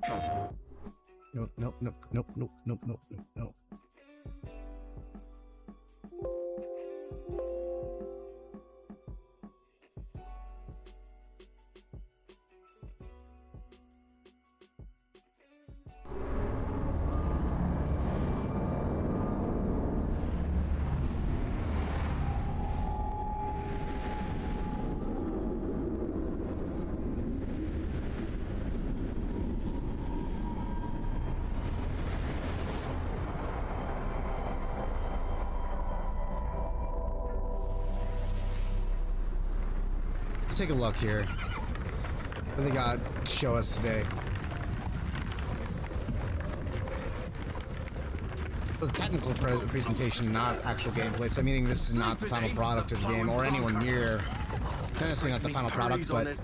Nope, nope, nope, nope, nope, nope, nope, nope, nope. Take a look here. What they got to show us today? It was a technical presentation, not actual gameplay. So meaning this is not the final product of the game, or anywhere near. Not necessarily not the final product, but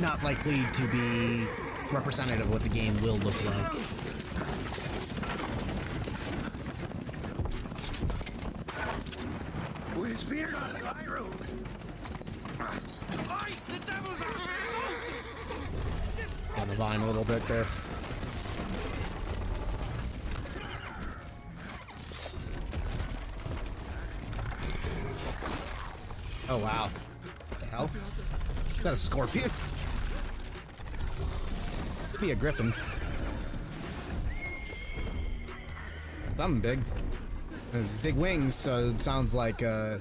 not likely to be representative of what the game will look like. With fear on the dry room. The devil's On the vine a little bit there. Oh wow. What the hell? Is that a scorpion? Could be a griffin. Something big. Big wings, so it sounds like, Oh.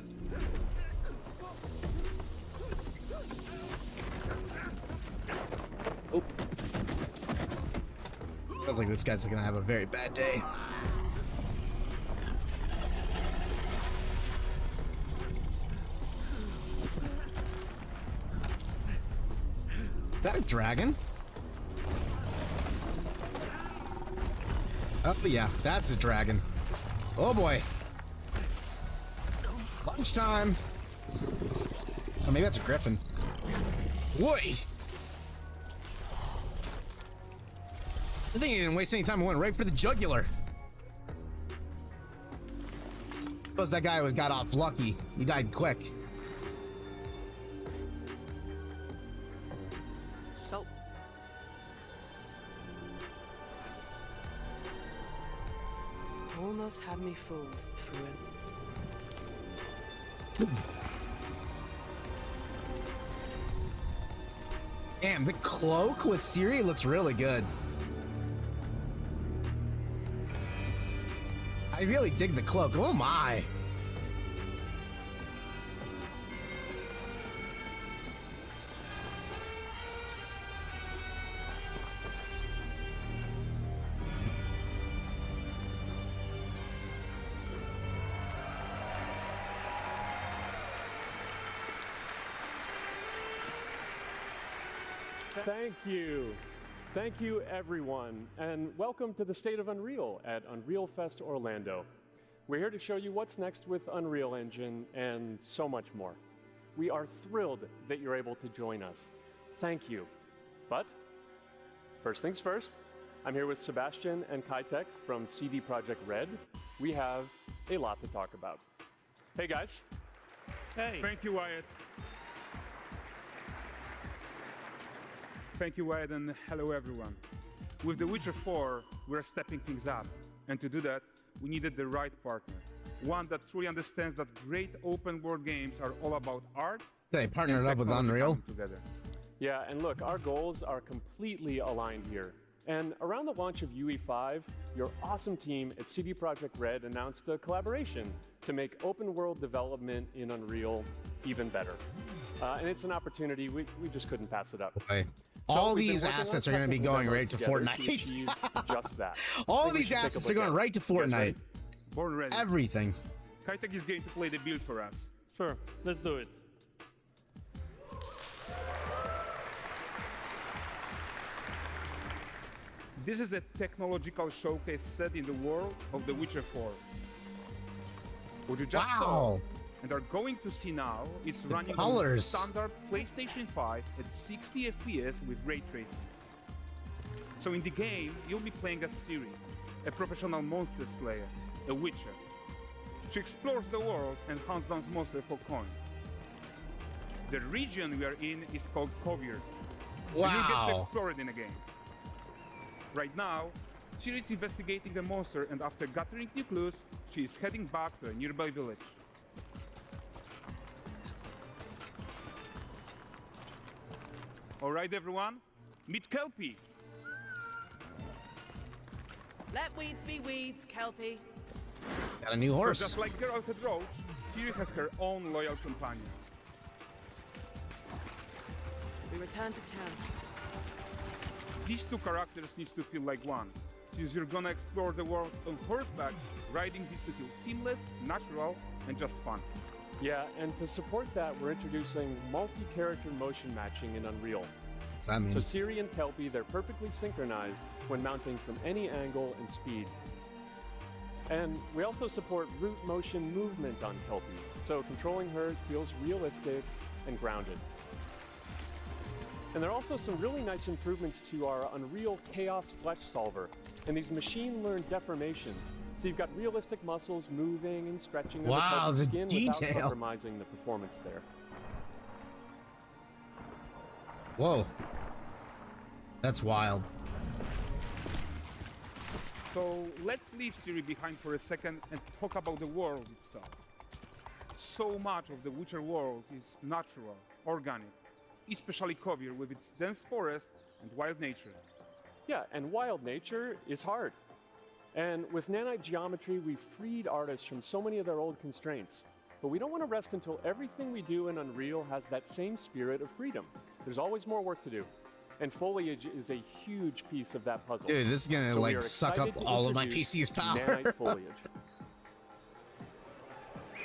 Sounds like this guy's gonna have a very bad day. Is that a dragon? Oh yeah, that's a dragon. Oh boy. Lunchtime. Oh, maybe that's a griffin. Wait. I think he didn't waste any time and went right for the jugular. Suppose that guy got off lucky. He died quick. Salt. Almost had me fooled, Fruin. Damn, the cloak with Siri looks really good. I really dig the cloak. Oh my. Thank you everyone, and welcome to the State of Unreal at Unreal Fest Orlando. We're here to show you what's next with Unreal Engine and so much more. We are thrilled that you're able to join us. Thank you. But first things first, I'm here with Sebastian and Kaitek from CD Projekt Red. We have a lot to talk about. Hey guys. Hey. Thank you, Wyatt. Thank you, Wyatt, and hello, everyone. With The Witcher 4, we're stepping things up. And to do that, we needed the right partner. One that truly understands that great open-world games are all about art. They partnered up with Unreal. Together. Yeah, and look, our goals are completely aligned here. And around the launch of UE5, your awesome team at CD Projekt Red announced a collaboration to make open-world development in Unreal even better. And it's an opportunity, we just couldn't pass it up. Okay. All these assets are going to be going right to Fortnite. Just that. All these assets are going right to Fortnite. Born ready. Everything. Kaitek is going to play the build for us. Sure, let's do it. This is a technological showcase set in the world of The Witcher 4. What you just saw and are going to see now is running on standard PlayStation 5 at 60 FPS with ray tracing. So in the game, you'll be playing as Ciri, a professional monster slayer, a witcher. She explores the world and hunts down monsters for coin. The region we are in is called Kovir, You will get to Wow. explore it in a game. Right now, Siri is investigating the monster, and after gathering new clues, she is heading back to a nearby village. Alright everyone, meet Kelpie! Let weeds be weeds, Kelpie. Got a new So horse. just like Geralt and Roach, Siri has her own loyal companion. We return to town. These two characters need to feel like one. Since you're gonna explore the world on horseback, riding needs to feel seamless, natural, and just fun. Yeah, and to support that, we're introducing multi-character motion matching in Unreal. What's that mean? So Siri and Kelpie, they're perfectly synchronized when mounting from any angle and speed. And we also support root motion movement on Kelpie, so controlling her feels realistic and grounded. And there are also some really nice improvements to our Unreal Chaos Flesh Solver and these machine-learned deformations. So you've got realistic muscles moving and stretching under Wow, the the skin without detail. compromising the performance there. Whoa. That's wild. So let's leave Siri behind for a second and talk about the world itself. So much of the Witcher world is natural, organic, especially Kovir with its dense forest and wild nature. Yeah, and wild nature is hard. And with nanite geometry, we've freed artists from so many of their old constraints. But we don't want to rest until everything we do in Unreal has that same spirit of freedom. There's always more work to do. And foliage is a huge piece of that puzzle. Dude, this is gonna So we like are suck up excited to all of my introduce PC's power. nanite foliage.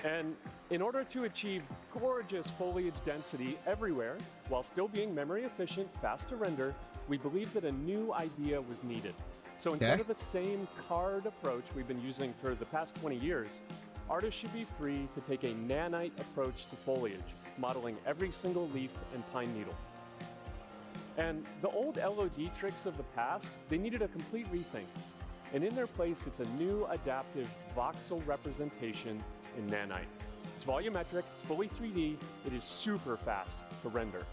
And in order to achieve gorgeous foliage density everywhere, while still being memory efficient, fast to render, we believe that a new idea was needed. So instead Okay. of the same card approach we've been using for the past 20 years, artists should be free to take a nanite approach to foliage, modeling every single leaf and pine needle. And the old LOD tricks of the past, they needed a complete rethink. And in their place, it's a new adaptive voxel representation in nanite. It's volumetric, it's fully 3D, it is super fast to render.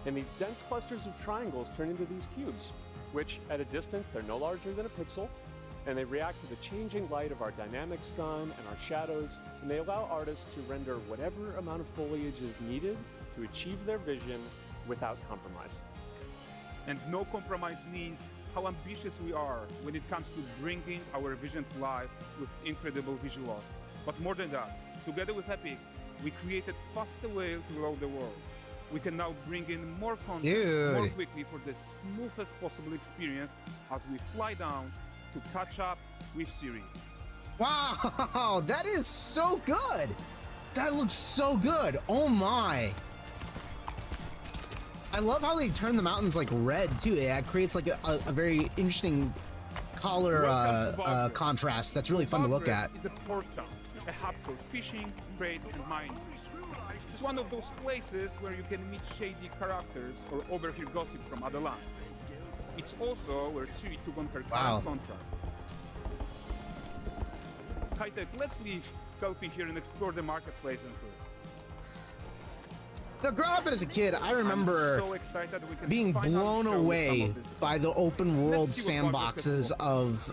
And these dense clusters of triangles turn into these cubes, which at a distance, they're no larger than a pixel, and they react to the changing light of our dynamic sun and our shadows, and they allow artists to render whatever amount of foliage is needed to achieve their vision without compromise. And no compromise means how ambitious we are when it comes to bringing our vision to life with incredible visuals. But more than that, together with Epic, we created faster way to load the world. We can now bring in more content more quickly for the smoothest possible experience as we fly down to catch up with Siri. Wow, that is so good. That looks so good. Oh my. I love how they turn the mountains like red too. It creates like a very interesting color contrast. That's really fun to look at. It's a port town, a hub for fishing, trade, and mining. It's one of those places where you can meet shady characters or overhear gossip from other lands. It's also where Siri took on her current contract. High-tech, let's leave Kelpie here and explore the marketplace and food. Now, growing up as a kid, I remember so excited we can being blown away by the open world sandboxes of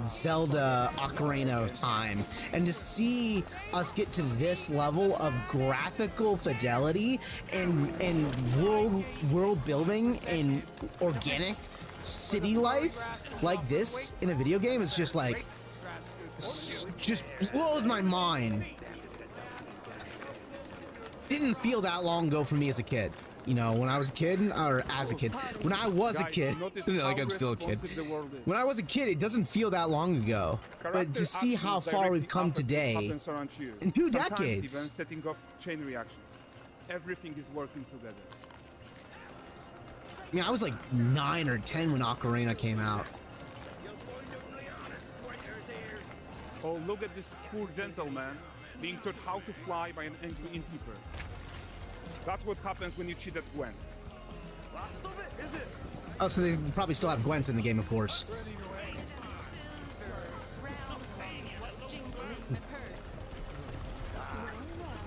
Zelda Ocarina of Time. And to see us get to this level of graphical fidelity and world building and organic city life like this in a video game is just like, just blows my mind. Didn't feel that long ago for me as a kid. You know, when I was a kid, or as a kid, when I was a kid, like I'm still a kid. When I was a kid, it doesn't feel that long ago. But to see how far we've come today, in 2 decades. Even setting off chain reactions. Everything is working together. I mean, I was like 9 or 10 when Ocarina came out. Oh, look at this poor gentleman being taught how to fly by an angry innkeeper. That's what happens when you cheat at Gwent. Oh, so they probably still have Gwent in the game, of course.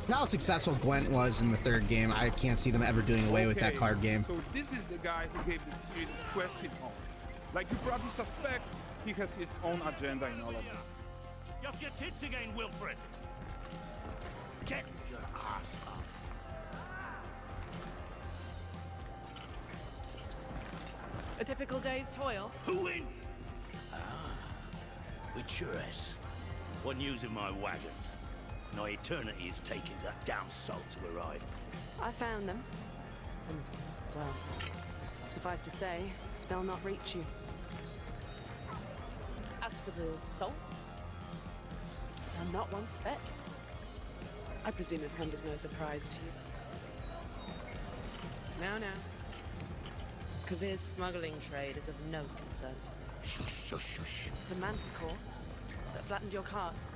How successful Gwent was in the third game, I can't see them ever doing away with that card game. So this is the guy who gave the series Quest his home. Like you probably suspect, he has his own agenda in all of this. You're off your tits again, Wilfred. Get your ass up. A typical day's toil. Who in? With sure is. One using my wagons. No eternity is taking that damn salt to arrive. I found them. And, well, suffice to say, they'll not reach you. As for the salt, I'm not one speck. I presume this comes as no surprise to you. Now. Kabir's smuggling trade is of no concern to me. Shush, shush, shush. The manticore that flattened your cast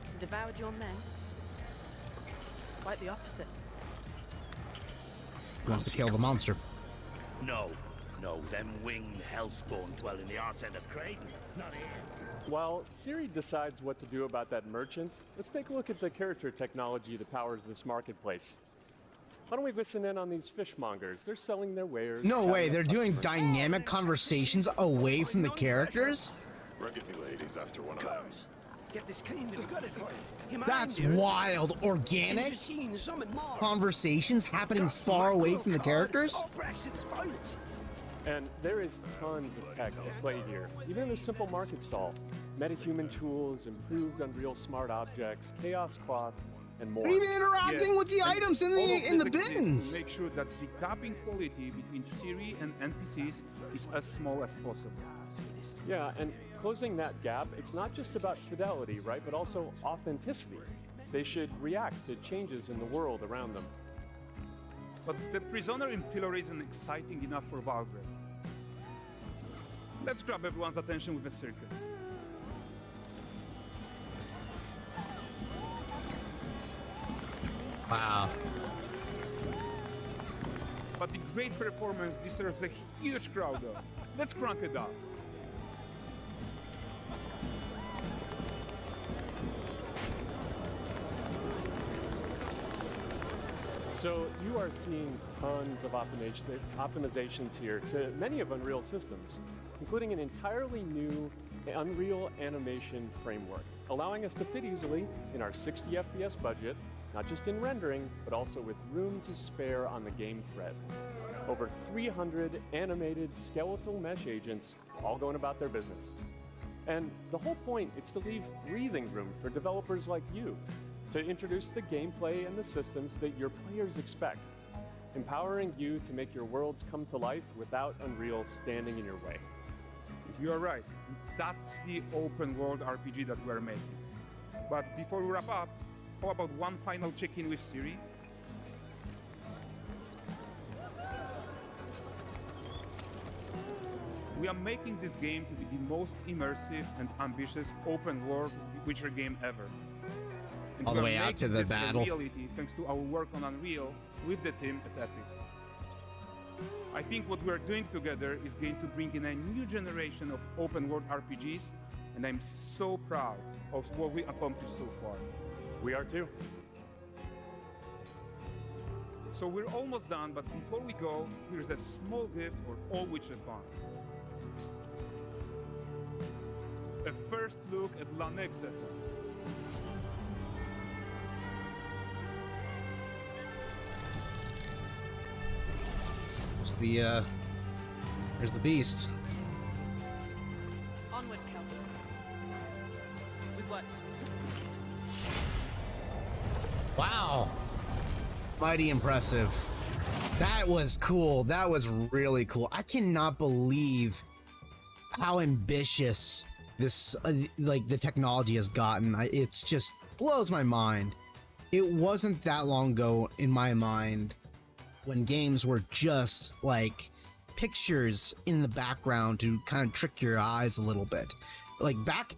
and devoured your men? Quite the opposite. He wants to kill the monster. No, them winged hellspawn dwell in the arse end of Creighton. Not here. While Siri decides what to do about that merchant, let's take a look at the character technology that powers this marketplace. Why don't we listen in on these fishmongers? They're selling their wares. No way, they're doing dynamic conversations away from the characters? Rugged me ladies after one of those. Get this cleaned and gutted for you. That's wild. Organic conversations happening far away from the characters? And there is tons of tech at play here, even in a simple market stall. Metahuman tools, improved Unreal Smart Objects, Chaos Cloth, and more. Even interacting with the items in the bins. To make sure that the gap in quality between Siri and NPCs is as small as possible. Yeah, and closing that gap, it's not just about fidelity, right, but also authenticity. They should react to changes in the world around them. But the prisoner in Pillory isn't exciting enough for Valgrave. Let's grab everyone's attention with the circus. Wow. But the great performance deserves a huge crowd though. Let's crank it up. So you are seeing tons of optimizations here to many of Unreal systems, including an entirely new Unreal animation framework, allowing us to fit easily in our 60 FPS budget, not just in rendering, but also with room to spare on the game thread. Over 300 animated skeletal mesh agents all going about their business. And the whole point is to leave breathing room for developers like you to introduce the gameplay and the systems that your players expect, empowering you to make your worlds come to life without Unreal standing in your way. You are right. That's the open world RPG that we're making. But before we wrap up, how about one final check-in with Siri? We are making this game to be the most immersive and ambitious open world Witcher game ever. And All the way out to the battle. Reality thanks to our work on Unreal with the team at Epic. I think what we're doing together is going to bring in a new generation of open world RPGs, and I'm so proud of what we accomplished so far. We are too. So we're almost done, but before we go, here's a small gift for all Witcher fans. A first look at La Nexeta. There's the beast. Onward, Kelvin. With what? Wow. Mighty impressive. That was cool. That was really cool. I cannot believe how ambitious this, like, the technology has gotten. It's just blows my mind. It wasn't that long ago in my mind when games were just like pictures in the background to kind of trick your eyes a little bit. Like back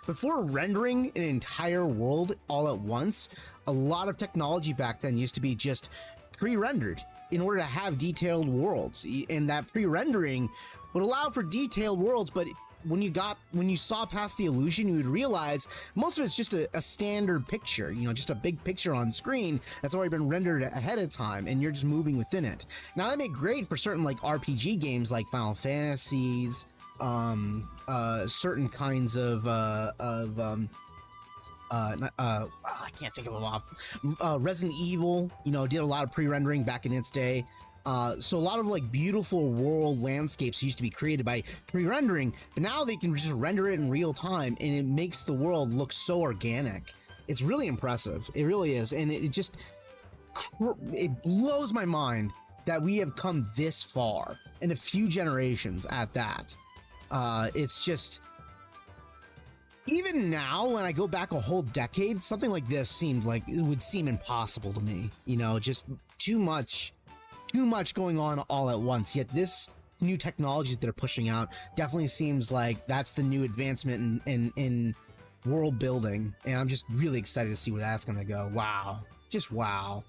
before rendering an entire world all at once, a lot of technology back then used to be just pre-rendered in order to have detailed worlds. And that pre-rendering would allow for detailed worlds, but when you saw past the illusion, you would realize most of it's just a standard picture, you know, just a big picture on screen that's already been rendered ahead of time, and you're just moving within it. Now that made great for certain like RPG games like Final Fantasies, certain kinds of I can't think of them off. Resident Evil, you know, did a lot of pre-rendering back in its day. So a lot of like beautiful world landscapes used to be created by pre-rendering, but now they can just render it in real time, and it makes the world look so organic. It's really impressive. It really is, and it blows my mind that we have come this far in a few generations at that. It's just, even now when I go back a whole decade, something like this seemed like it would seem impossible to me. You know, just too much going on all at once. Yet this new technology that they're pushing out definitely seems like that's the new advancement in world building, and I'm just really excited to see where that's gonna go. Wow, just wow.